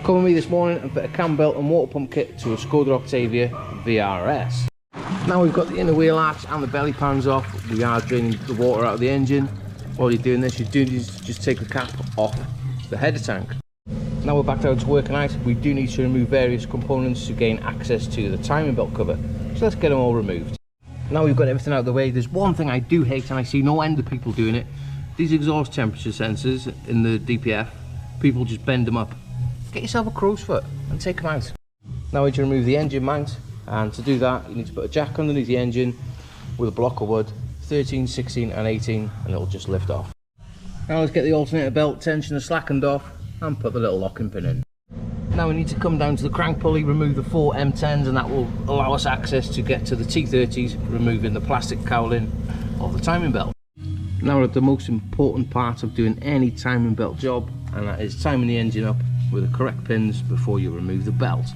Come with me this morning and fit a cam belt and water pump kit to a Skoda Octavia VRS. Now we've got the inner wheel arch and the belly pans off, we are draining the water out of the engine. While you're doing this, you do need to just take the cap off the header tank. Now we're back down to working out, we do need to remove various components to gain access to the timing belt cover. So let's get them all removed. Now we've got everything out of the way, there's one thing I do hate, and I see no end of people doing it. These exhaust temperature sensors in the DPF, people just bend them up. Get yourself a crow's foot and take them out. Now we need to remove the engine mount, and to do that you need to put a jack underneath the engine with a block of wood, 13, 16 and 18, and it'll just lift off. Now let's get the alternator belt tensioner slackened off and put the little locking pin in. Now we need to come down to the crank pulley, remove the 4 M10s, and that will allow us access to get to the T30s, removing the plastic cowling of the timing belt. Now we're at the most important part of doing any timing belt job, and that is timing the engine up with the correct pins before you remove the belt.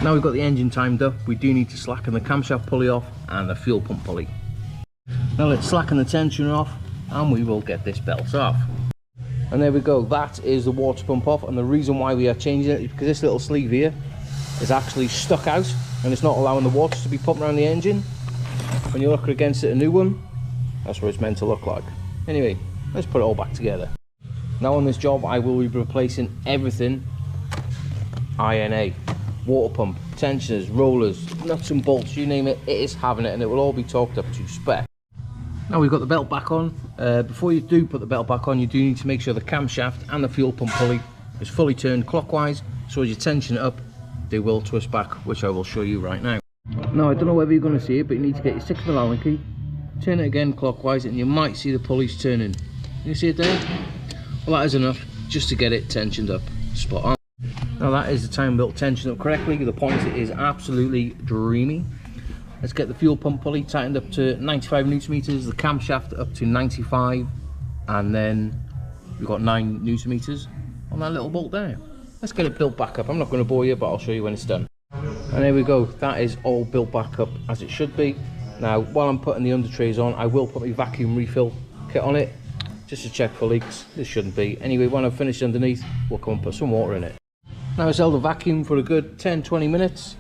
Now we've got the engine timed up, we do need to slacken the camshaft pulley off and the fuel pump pulley. Now let's slacken the tensioner off and we will get this belt off. And there we go, that is the water pump off, and the reason why we are changing it is because this little sleeve here is actually stuck out and it's not allowing the water to be pumped around the engine. When you look against it, a new one, that's what it's meant to look like. Anyway, let's put it all back together. Now on this job I will be replacing everything INA, water pump, tensioners, rollers, nuts and bolts, you name it, it is having it, and it will all be torqued up to spec. Now we've got the belt back on. Before you do put the belt back on, you do need to make sure the camshaft and the fuel pump pulley is fully turned clockwise, so as you tension it up they will twist back, which I will show you right now. Now I don't know whether you're going to see it, but you need to get your 6mm Allen key, turn it again clockwise, and you might see the pulleys turning. You see it there? Well, that is enough just to get it tensioned up spot on. Now that is the timing belt tensioned up correctly, the pointer is absolutely dreamy. Let's get the fuel pump pulley tightened up to 95 Newton meters, the camshaft up to 95, and then we've got 9 Newton meters on that little bolt there. Let's get it built back up. I'm not going to bore you, but I'll show you when it's done. And there we go, that is all built back up as it should be. Now while I'm putting the under trays on, I will put my vacuum refill kit on it, just to check for leaks. This shouldn't be. Anyway, when I've finished underneath, we'll come and put some water in it. Now it's held the vacuum for a good 10-20 minutes.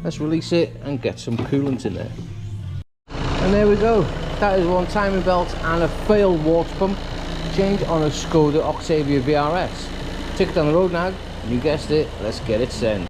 Let's release it and get some coolant in there. And there we go. That is one timing belt and a failed water pump change on a Skoda Octavia VRS. Take it down the road now, and you guessed it, let's get it sent.